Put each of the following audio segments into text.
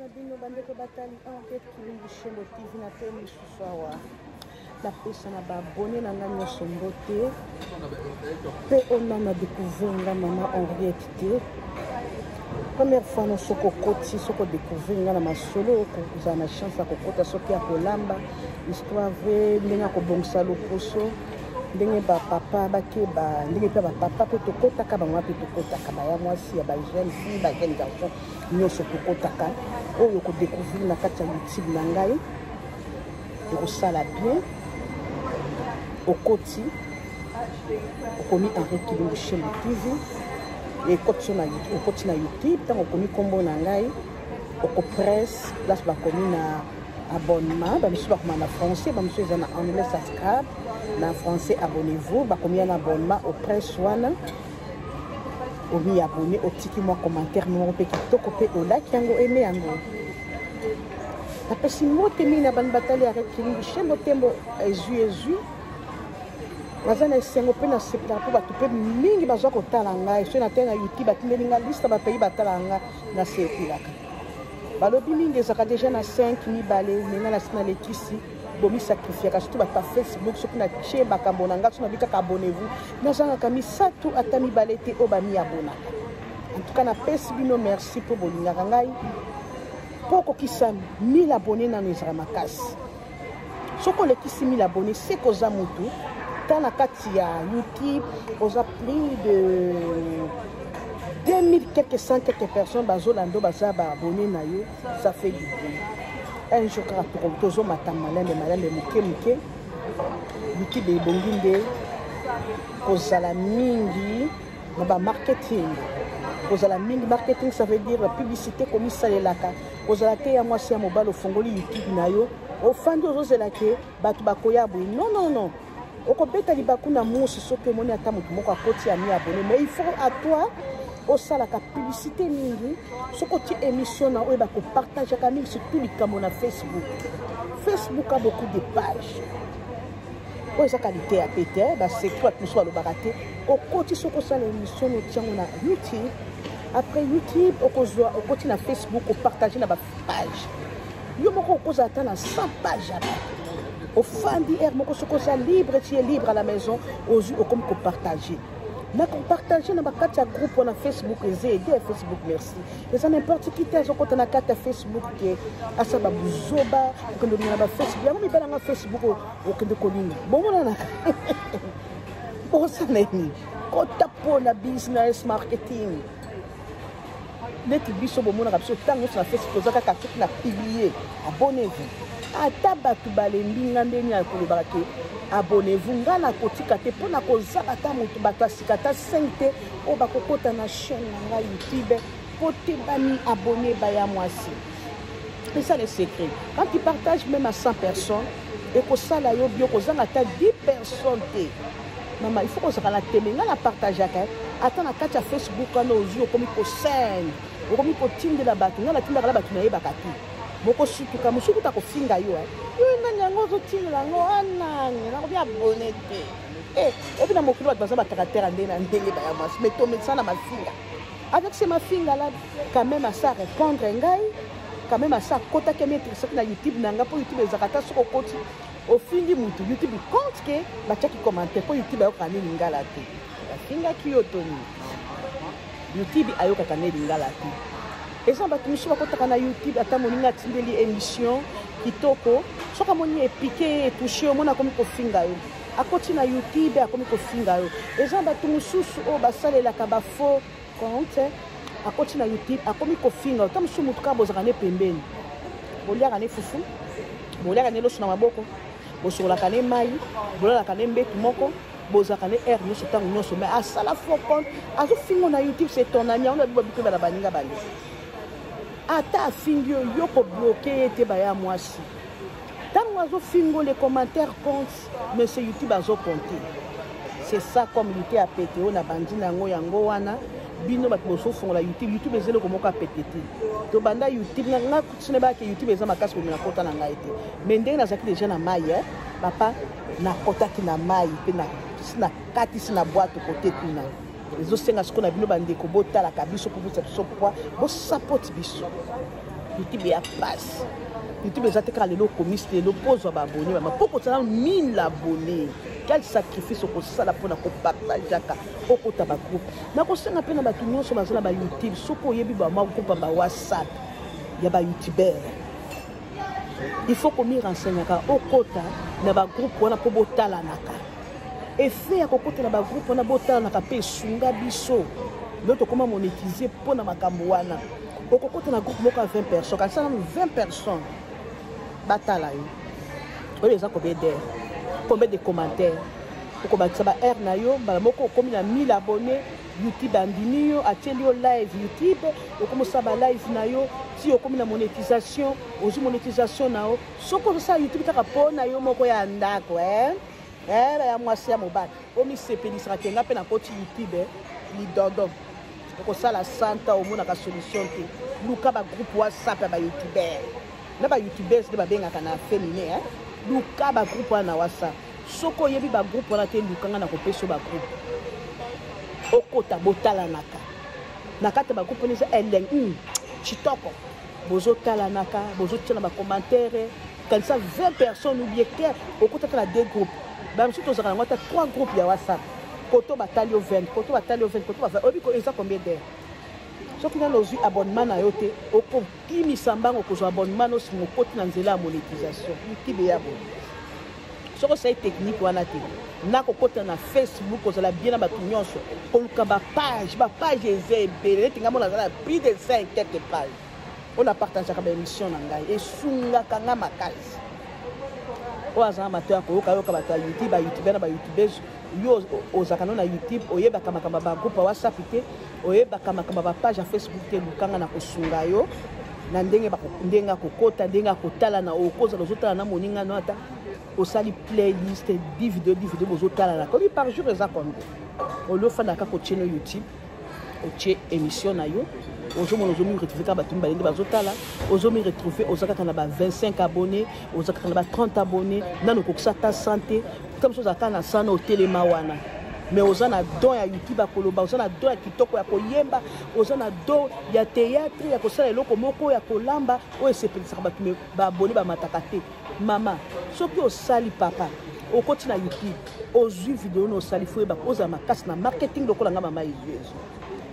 na bino bandeko batali enquête Kilungu Shembo TV na pe misusu awa la pesa na babone na nga nyonso mbote pe on a découvert nga mama Henriette te première fois no soko koti soko découvrir nga na masolo ko na chance ya kokota soki ya kolamba histoire vrai ndenge akobongisa loposo ndenge bapapa bakeba ndenge mpe bapapa mpe tokotaka bango mpe tokotaka baya mwasi ya bajeune fille bajeune garçon nyonso tokotaka oyo kodécouvrir na kati ya YouTube na ngai ekosala bien okoti okomi Henriette Kilungu Shembo TV ekoti na YouTube ntango okomi kombo na ngai okopresse place bakomi na abonnement bamisu bakoma na français bamisu eza na anglais subscribe na français abonnez-vous bakomi na abonnement au presse wana omi abonné otiki mwa commentaire moko mpe kitoko mpe olaki yango eme yango napesi mbote mingi na bani batali ya Kilungu Shembo tembo ezwi naza na esengo mpe na septara mpo bato mpe mingi bazwa kotala ngai soki na te na YouTube batindeli nga liste bapayi batala nga na sepilaka balobi mingi ezaka deja na 5 mibale menga na sina lekisi bomisacrifiaka surtout bato ya Facebook soki na tie makambo na ngai so nabi kaka abonnez-vous nazangaka misato ata mibale te oyo bamiabonaka en tout cas napesi bino merci mpo bolingaka ngai mpo okokisa 1000 abone nano ezala makasi soki olekisi 1000 abone se koza motu na kati ya YouTube oza plus de 2000 quelques 100 quelques personnes bazolando baza baabonné na yo ça fait du bien un jour kaka tozo malembe moke YouTube ebongi nde kozala mingi na bamarketing kozala mingi marketing ça veut dire publicité komisalelaka kozala te ya mwasi ya mobali ofongoli YouTube na yo ofandi ozozela ke bato bakoya boye non okobeta libaku na musi soki omoni ata motu moko akoti ya mi abonné mais il faut à toi osalaka publicité mingi soki otie émission na oyo bakopartageaka mingi surtout likambo na Facebook a beaucoup de pages oyo eza qualité ya pete basekre bato mosusu balobaka te okoti soki osala émission notiango na YouTube après YouTube okoti na Facebook opartage na bapage yo moko okozala ata na 100 page au fandi air moko soko ça libre tu es libre à la maison aux comme ko partager na ko partager na bakati ya groupe na Facebook les aider Facebook merci mais n'importe qui t'es soko na kata Facebook ke asaba buzoba ko ndo na ba Facebook ya mibala na Facebook o kende ko linga bomona na o saneni ko tapo na business marketing neti biso bomona kapso tango na Facebook zaka ka na publier abonnez-vous ata bato balembi nga ndeni ya kolobaka te abonnez-vous nga na kotika te mpo na kozala ata moto bato asika ata 5 te oyo bakokota na chaîne na ngai YouTube mpo te bani abonné baya mwasi. C'est ça le secret. Quand tu partages même à 100 personnes ekosala yo bio kozanga ata 10 personnes te mama il faut kozala na teme nga na partageaka ata na kati ya Facebook wana ozwi okomi kosende okomi kotindela bato nga natindaka na bato nayebaka te boko sutuka musuku ta kofinga yo yo nani yango zotindela ngo anani nakobi abonné te ebi na mokili bato baza bacaractère nde na ndenge baya mwasi mais tomedisa na mafinga avec ces mafinga là quand même à ça répondre ngai quand même à ça kota ke maîtrise na YouTube nanga po YouTube ezaka ta soko koti ofingi mutu YouTube compte ke bachaki commenter po YouTube ayoka nini ngala te bafinga kiyotoni YouTube ayoka kaneli ngala te eza bato misu bakotaka na YouTube ata moninga atindeli émission kitoko soka moni epike etouche omona akomi kofinga yo akoti na YouTube akomi kofinga yo eza bato mosusu oyo basalelaka bafaux compte akoti na YouTube akomi kofinga yo ta mosusu motu kaka bozaka ne pembeni boliaka ne fufu boliaka ne loso na maboko bosokolaka ne mai bolalaka ne mbetu moko bozaka ne air nyonso ntango nyonso mais asala faux compte azofinga na YouTube c'est ton ami yango babike bana baninga bale ata afingi yo ko bloquer ete baya mwasi tango azofingo les commentaires compte mais c'est YouTube azo compter c'est ça comme lutter à péter on a bandi nango yango wana bino bato boso fongola YouTube ezele ko moko a péter to banda YouTube nga kutsine ba ke YouTube eza makasi ko na kota na ngai te mais ndenge nazaki déjà na mai papa na kota ki na mai pe na kati sina boîte côté tuna ezosenga siko na bino bandeko botalaka biso po biso pourquoi bo support biso YouTube ya passe YouTube ezate ka lelo commissaire le pose ba abonné ba poko tala 1000 abonnés quel sacrifice ko sala pona ko partager ka okota ba groupe na ko senga pena ba tunyoso bazala ba YouTube soko yebi ba ma groupe ba WhatsApp ya ba YouTuber il faut qu'on m'y renseigne ka okota na ba groupe wana po botala naka effet ya kokota na ba groupe wana botala naka pe sunga biso l'autre comment monétiser pour na makambo wana okokota na groupe moko 20 personnes quand ça 20 personnes batala yo oyo eza combien de commentaires pour kobatisa ba air na yo bala moko komi na 1000 abonnés YouTube andini yo ateli yo live YouTube okomosa ba live na yo si okomi na monétisation ozu monétisation na yo soko ça YouTube kaka pona yo moko ya ndako ya mwasi ya mobali omi sepelisa kenga pe na koti YouTube li dodo ko sala santa au mona ka solution te luka ba groupe WhatsApp ba YouTuber na ba YouTubers de ba benga kana féminin luka ba groupe na WhatsApp soko yebi ba groupe wana te luka na ko peso ba groupe okota botala naka nakata ba groupe ni za eleng chitoko bozo tala naka bozo tina ba commentaire quand ça 20 personnes oublié que okota la deux groupes ba msuto za ngata 3 groupes ya WhatsApp koto batali au 20 koto batali au 20 koto va obi ko eza combien d'heures soki na lozu abonnement na yo te oko kimi sambango ko zo abonnement no simo koti na nzela ya monétisation YouTube ya bo soko sai technique wana te na ko kota na Facebook ko zala bien na batu nyonso ko luka ba page ezebele tinga mona zala plus de 5 quelques pages on a partagé ka ba émission na ngai esunga kanga makasi o azama mateur ko yoka bata YouTube ba YouTuber na ba YouTubers yo ozakana na YouTube oyebaka makamba ba groupe WhatsApp te oyebaka makamba ba page Facebook te lukanga na kosunga yo na ndenge ndenga kokota ndenga kotala na okoza lozotala na moninga no ata osali playlist 10 vidéos bozotala na komi par jour eza kondo olofanda ka ko channel YouTube oche émission na yo ozomo retrouver ka batumba ndenge bazotala ozomi retrouver ozaka na ba 25 abonnés ozaka na ba 30 abonnés nano kokisa ta santé comme ça ozaka na sana otelema wana mais ozana don ya YouTube akoloba ozana don ya kitoko ya koyemba ozana don ya théâtre ya kosala eloko moko ya kolamba oyo sepelisa bato ba abonné ba matakate mama soki osali papa okoti na YouTube ozwi vidéo no osali fo ba koza makasi na marketing lokola nga mama yezo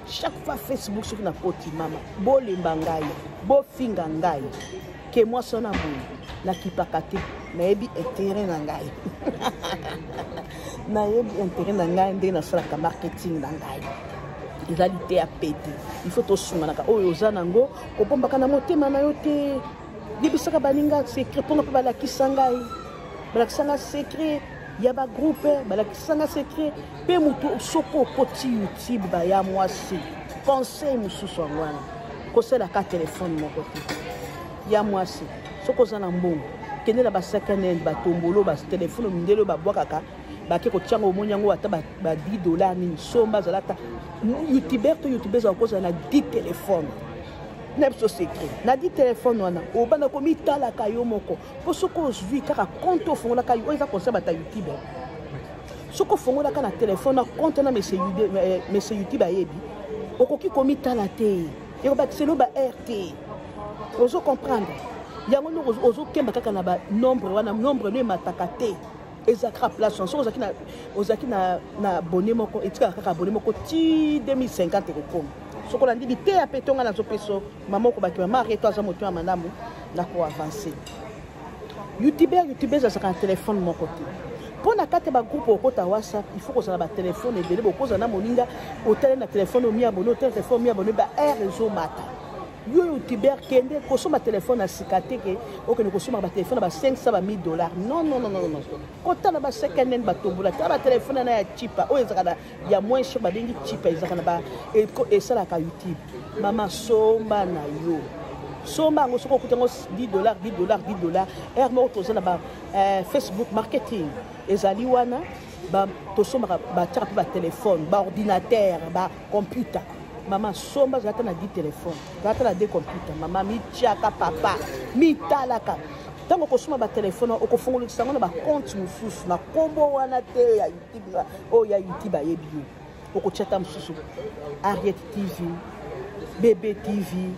chaque fois Facebook soki na poti mama bolemba ngai bofinga ngai ke moi sona boye na kipakate nayebi intérêt na ngai nayebi intérêt na ngai ndenge nasalaka marketing na ngai ezali te ya pete il faut tosunganaka oyo oza nango kobombaka na motema na yo te libisaka baninga secret mponga mpe balakisa ngai balakisa nga secret ya ba groupe balakisa nga secret mpe motu soko okoti YouTube baya mwasi conseil mosusu yango wana kosalaka telefone moko te ya mwasi soko oza na mbongo kende na basakane batombolo batelefone mindelo babwakaka bake kotianga omoni yango ata ba $10 nini somba azalata YouTuber to YouTubers akozala na 10 telefone na biso secret na 10 telefone wana obanda komitalaka yo moko po soko ozwi kaka compte ofongolaka yo eza conseil bata YouTuber soko ofongolaka na telefone na compte na monsieur YouTube ayebi okoki komitala te ekobakiselo ba RT ozo comprendre yango no ozokemba kaka na ba nombre wana nombre no emataka te ezakra place so ozaki na abonné moko etika kaka abonné moko ti 2050 ekokoma soko na ndidi te ya petonga na zopeso mama ko baki mama reto aza moto ya manamu na ko avancer YouTubers azaka na téléphone moko te pona kate ba groupe okota WhatsApp il faut kozala ba téléphone ebele bokoza na moninga otale na téléphone o mi abonné otale téléphone mi abonné ba réseau mata yo YouTuber kende kosoma téléphone à sikateke okene kosoma ba téléphone ba $500 ba $1000 non kota na ba second ba tombola ta ba téléphone na ya chipa o ezaka ya moins cher ba dengi chipa ezaka na ba e sala ka YouTube mama somba na yo somba ngo soko kutango $10 er mo to zana ba Facebook marketing ezali wana ba to somba ba tara ba téléphone ba ordinateur ba computer maman somba zata na 10 téléphone zata na 2 computer mama michaka papa mitalaka tango kosoma ba téléphone okofungolisa ngona ba compte mususu na kombo wana te ya YouTube o ya YouTube ayebi okochata mususu Ariette TV Bébé TV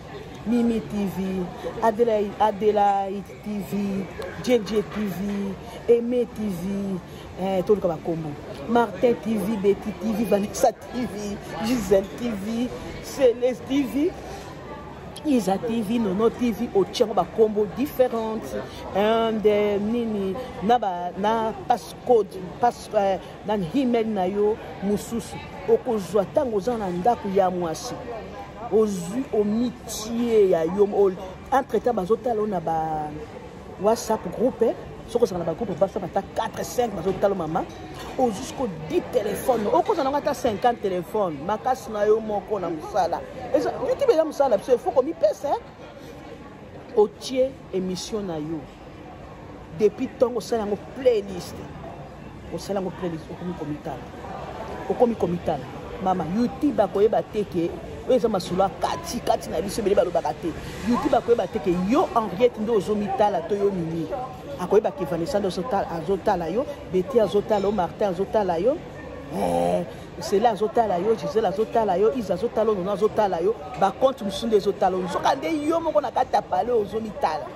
Mimi TV, Adelaide TV, JJ TV, Aimé TV, tout le combo. Martin TV, Betty TV, Vanessa TV, Gisèle TV, Céleste TV, Isa TV, Nono TV, au tchéro combo différentes. De nini, na passcode, na email na yo, mususu. Okozwa tango zana ndaku ya mwasi. Ozu omitié ya yom entre-temps bazotalo na ba WhatsApp groupe soko ça na ba groupe WhatsApp ata 4 5 bazotalo mama o jusqu'au 10 téléphones okoza na ngata 50 téléphones makasi na yo moko na musala eza YouTube ya musala parce qu'il faut qu'on y pèse o tie émission na yo depuis tongo sala ngo playlist o sala ngo playlist o komi komitala mama YouTube akoyeba teke eza masolo kati na biso bele balobaka te YouTube akoyeba te ke yo Henriette ndo ozomitala to yo mini akoyeba ke Vanessa ndo azotala yo Betty azotala yo Martin azotala yo c'est là azotala yo Gisèle azotala yo Isa azotala yo azotala yo ba compte musunde azotala yo soka nde yo moko na kata pale ozomitala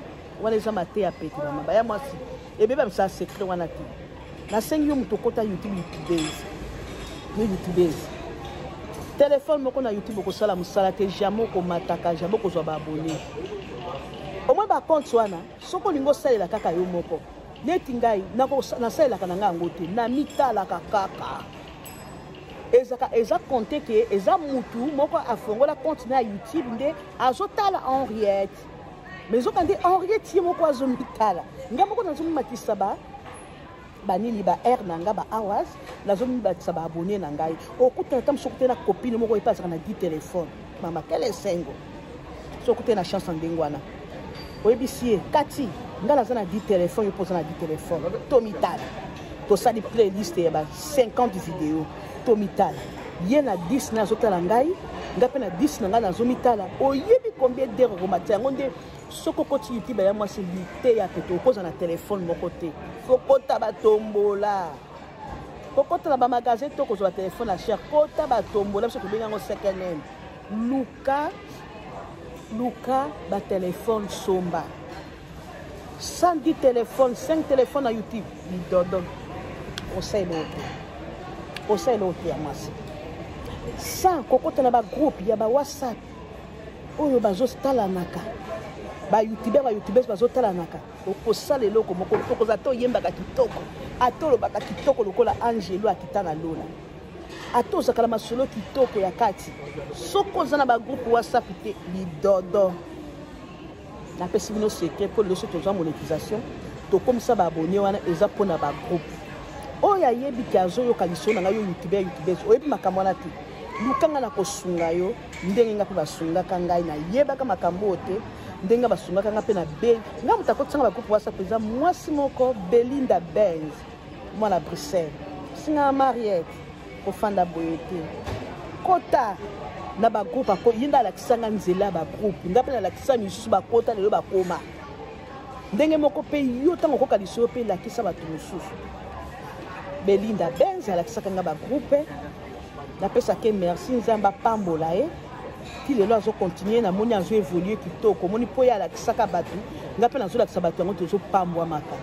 wana eza mate ya pete mama ba ya mwasi ebeba msa secret wana te na sengi yo muto kota YouTube téléphone moko na YouTube ko sala musala te jamais ko mataka jamais ko zwa ba abonné au moins ba compte wana soko lingo salela kaka yo moko neti ngai na salela kana ngango te na mitala kaka eza compter que eza mutu moko afongola compte na YouTube nde azotala Henriette mais zokande Henriette moko azomitala ngamoko na zomatisa banini ba air nanga ba hours lazomi ba tsaba abonné na ngai okuta tam sokuté na copine moko epasa na 10 téléphone mama quel sengo sokuté na chance ndengwana oyebisie kati ngala za na 10 téléphone yopoza na 10 téléphone tomitala to sali playlist ya ba 50 vidéos tomitala ye na 10 na zotala ngai ngape na 10 na ngai na zomitala oyebi combien d'heures ko matia ngonde soko koti YouTube ya mwasi bité ya peto opoza na téléphone moko te fokota batombola kokota na ba magasin to ko zo téléphone la cher kota batombola parce que benga ngo second hand Luka ba téléphone somba 110 téléphones 5 téléphones à YouTube dodo conseil l'autre ya mwasi sans kokota na ba groupe ya ba WhatsApp oyo bazo stalanaka ba youtubeurs bazotalanaka okosala eloko moko tokoza to yembaka kitoko atolobaka kitoko lokola Angelo akitana lola atozakala masolo kitoko ya kati sokoza na ba groupe WhatsApp te lidodo na pesi bino secret pour le soto za monétisation to comme ça ba abonné wana eza pona ba groupe oya yebi kazo yo kaliso na yo youtubeurs oyebi makambo na ti lukanga na kosunga yo ndenge nga pe basunga kangai na yebaka makambo te ndenga basungaka nga pe na be nga mutakotsanga ba groupe WhatsApp eza mwasi moko Belinda Benz mwana Bruxelles singa Mariette kofanda boyete kota na ba groupe ako yinda la kisanga nzela ba groupe nga pe na la kisa misusu ba kota lelo ba koma ndenge moko pe yo tango ko kaliso pe la kisa ba tumususu Belinda Benz la kisaka nga ba groupe na pesa ke merci nzamba pambola qui le lozo continuer na moni azo évoluer kitoko moni po ya la kisaka batu ngape na zo la kisaba tango tozo pambwa maka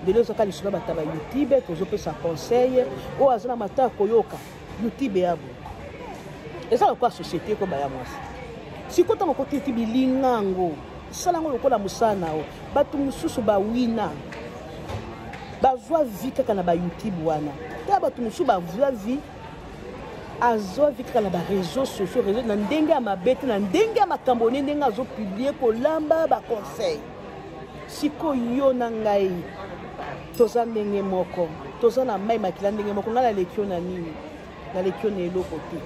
de lozo ka lisula bataba YouTube tozo pesa conseil o azana mata koyoka YouTube yabo eza kwa société ko baya mwasi sikota ngo kote tibilingango salango lokola musana o batu mususu ba wina bazwa vie kaka na ba YouTube wana ta batu mususu ba vie azo vika na ba réseaux sociaux réseaux na ndenge ya mabete na ndenge ya makambo ndenge azo publier ko lamba ba conseil siko yo na ngai toza ndenge moko toza na mai makila ndenge moko ngala lekio na nini na lekio na eloko te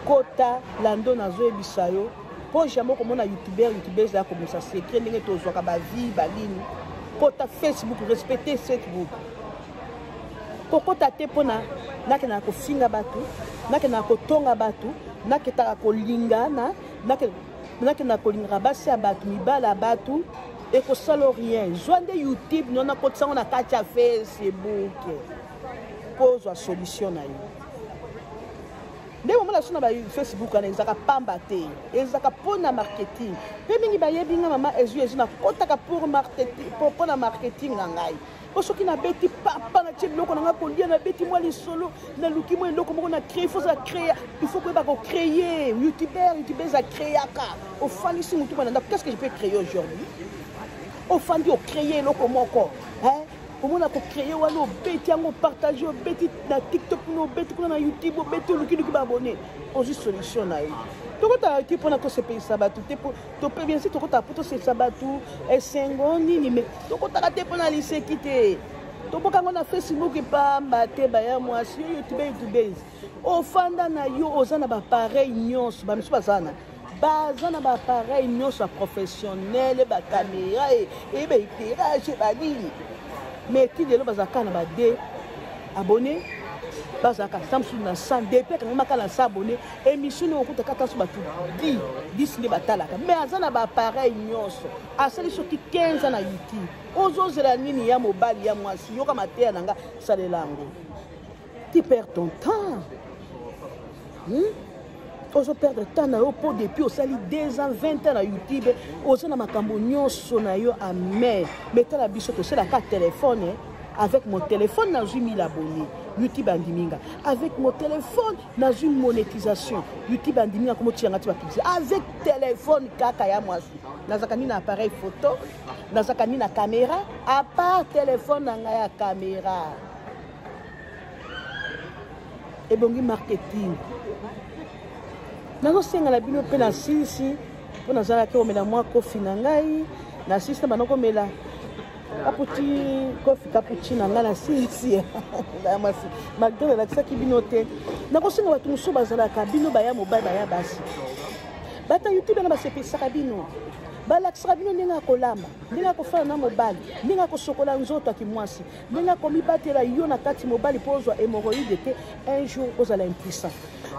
kota lando nazo ebisa yo po jamais komona youtubeurs ya komisa secret ndenge tozwaka ba vie balini kota Facebook respecter Facebook kokota te pona nake na kofinga batu nake na kotonga batu nake ta kolingana nake na kolinga basi ya batu mibala batu et ko salo rien joinde YouTube nona kotsango na kati ya Facebook pose la solution na yo nde on a sur Facebook on ezaka pamba te ezaka pona marketing pe mingi ba yebinga mama ezu na kotaka pour marketing pour na marketing na ngai parce que na beti papa na tchelo ko na kolia na beti moi les solo na luki moi ndoko moko na créer il faut que ba ko créer youtubeurs a créer aka au fani si mutu bana qu'est-ce que je peux créer aujourd'hui au fani au créer loko moko hein comment on a créé ou alors bêti on partager bêti na TikTok no bêti na YouTube bêti luki ba abonné on juste solution na donc tu as pour na ko se payer sabatu te pour to peut bien si to ko ta pour se sabatu et sengo nini mais to ko ta te pour na lycée quitter to ko ka na Facebook pa mbate ba ya moi sur YouTube au fanda na yo ozana ba pareil nyonso ba miso bazana bazana ba pareil nyonso professionnel ba caméra et ba éclairage ba nini mais qui de l'obazaka na ba de abonné bazaka Samsung na 100 DP quand même kala s'abonner émission no ko takata so batu 10 ne batalaka mais azana ba pareil nyonso asali so ki 15 na YouTube ozozela nini ya mobile ya mwasi yoka matea nanga salelango tu perds ton temps ozo perdre temps na yo po depuis osali 2 ans 20 ans na YouTube ozana makambo nyonso na yo amen metala biso to sala ka téléphone avec mon téléphone na 8000 abonnés YouTube andiminga avec mon téléphone na une monétisation YouTube andiminga comme tu ngati ba publicité avec téléphone kaka ya mwasi nazakani na appareil photo nazakani na caméra à part téléphone na ya caméra et bongi marketing nazo senga la bino pe na sisi po nazala ke omela mwa kofi na ngai na sisi na banoko mela kaputi kofi kaputi na ngai na sisi ya masi magdala la kisaki bino te nako senga batu muso bazala ka bino baya mobile baya basi bata YouTube na basepesaka bino balakisaka bino ndenge akolamba ndenge akofala na mobali ndenge akosokola nzoto akimwasi ndenge akomibatela yo na kati mobali mpo ozwa hémorroïde te un jour ozala impuissant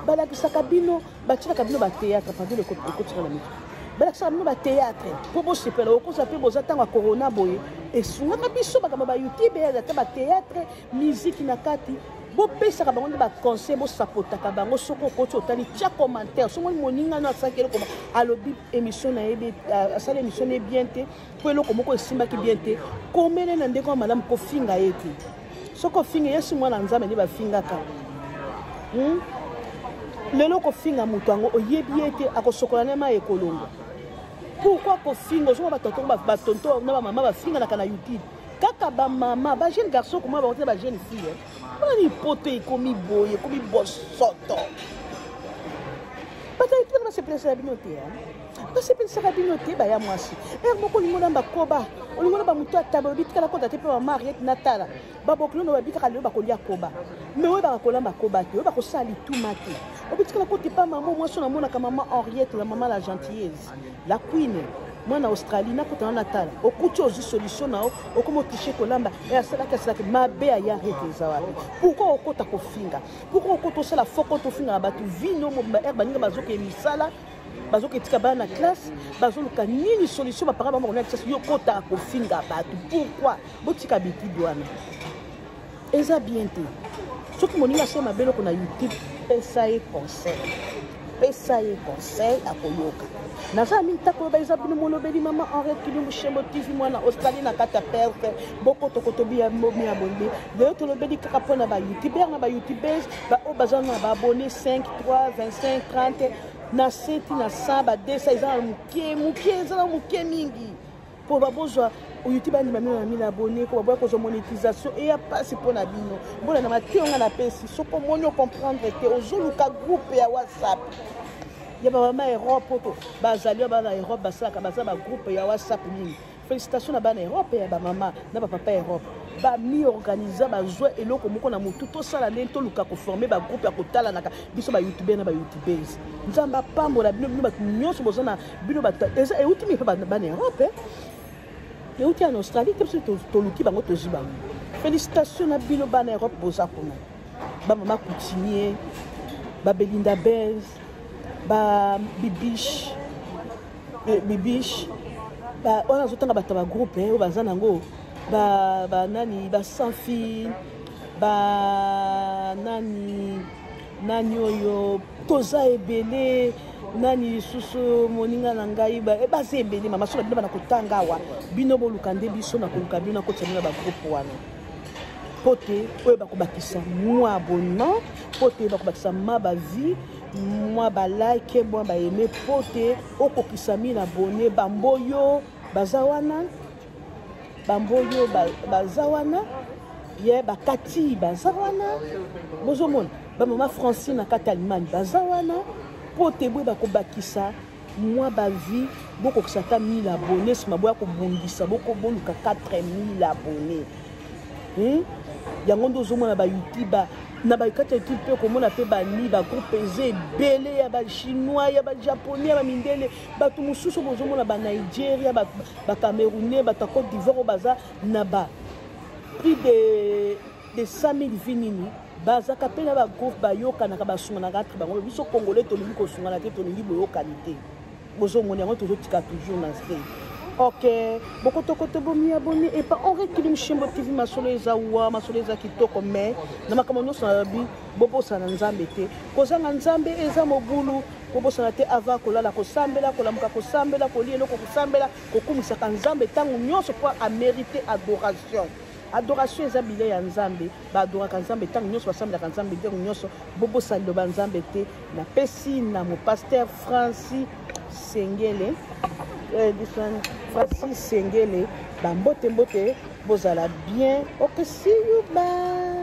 balakisaka bino batikaka bino batéâtre pardon ekotika na mito balakisaka bino batéâtre mpo bosepela okoza mpe boza ntango ya corona boye esungaka biso bakambo ba YouTube ata batéâtre musique na kati bopesaka bango nde baconseil bosapotaka bango soki okoti otali tia commentaire songoli moninga no asalaki eloko alobi émission na ye asali émission na ye bien te mpo eloko moko esimbaki bien te komele na ndenge ya malamu kofinga ye te soki ofinga yesu mwana nzambe nde bafingaka lelo kofinga moto yango oyebi ye te akosokola ne ma ekolongo pourquoi kofinga ozonga batonto na bamama bafinganaka na YouTube kaka bamama bajeune garçon koma bakote bajeune fille bani poto ekomi boye ekomi bosoto batayituna basepelesaka bino te basepelisaka bino te baya mwasi ere moko olingo na bakoba olingo na bamoto ataba obitikala kota te mpe bamariete natala babokilo na babikaka lelo bakolia koba me oyo bakakolamba koba te oyo bakosala lituma te obitikala kote pa mama mwasi namonaka mama henriette la mama la gentilleuse la queen mwana Australie nakotana natala okuti ozwi solution nao okoma otishe kolamba asalaki mabe aya rete eza wapi pourquoi okota kofinga pourquoi okota osala foko tofinga na bato vino ere baninga bazoka emisala bazoka etika bana na classe bazoluka nini solution bapara bango na classe yo kota kofinga bato pourquoi botika bitibi wana eza bien te soki moninga se mabe eloko na YouTube pesa ye conseil akoyoka naza mingi tako baeza bino molobeli mama Henriette Kilumbu Shembo TV mwana Australie na kata perte boko tokotobi ya momi abonné leo tolobeli kaka mpona ba youtubeur na ba youtubeurs baoyo baza na baabonné 5 3 25 30 na seti na 100 badesa eza na moke eza na moke mingi mpo babozwa youtube andima mino na 1000 abonné ko baboya kozwa monétisation eya mpasi mpo na bino mbona na mateyonga na pesi soko omoni ocomprendre te ozoluka groupe ya WhatsApp ya bamama Europe oto bazali bana Europe basalaka baza bagroupe ya WhatsApp nini félicitations na bana Europe ya bamama na bapapa Europe bami organiza bazwa eloko moko na motu tosala ndenge toluka koforme bagroupe ya kotalanaka biso bayoutubeur na bayoutubeurs nzambe apambola bino bino bato nyonso boza na bino bato eza euti mpe bana Europe euti en Australie te biso toluki bango tozwi bango félicitations na bino bana Europe boza kuna bamama Coutumier babelinda Bez ba bibiche ba ona zotanga bato ba groupe oyo baza nango ba nani ba sans fil ba nani nani oyo toza ebele nani susu moninga na ngai baza ebele mama so na bino bana kotanga awa bino boluka nde biso na koluka bino na kotia bino na bagroupe wana po te oyo bakobakisa mwa abonnement po te bakobakisa ma bavie mwa balike mwa baeme po te okokisa 1000 abone bamboyo baza wana bamboyo baza wana ye bakati baza wana bozomona bamama Francine na kati Allemagne baza wana po te boye bakobakisa mwa bavie bokokisa ta 1000 abone sima boya kobongisa bokoboluka 4000 abone yango ndo ozomona ba YouTube na ba kati YouTube pe komona pe bani ba groupe eze ebele ya ba chinois ya ba japonais ya ba mindele bato mosusu bozomona ba Nigeria ba Camerounais ba Côte d'Ivoire baza na ba plus de 5000 vinini baza kapé na ba groupe ba yokana ka basunga na kati bango biso congolais to lingi ko sunga na te to lingi boyo qualité bozomona yango tozotika toujours na stage. Ok, beaucoup de côté bon mi abonné et pas on recule une chaîne TV masoleza wa masoleza kitoko mais na makamano sa bi bobo sana nzambe te kozanga nzambe eza mobulu bobo sana te avant kolala kosambela kolamuka kosambela kolielo kosambela kokumisa ka nzambe tangu nyonso pour a mériter adoration. Adoration eza bile ya nzambe ba adoraka nzambe tangu nyonso basambela ka nzambe tangu nyonso bobo salo ba nzambe te na pesi na mo pasteur Francis Sengele Francis Sengele, mbote bozala bien. Ok, see you, bye.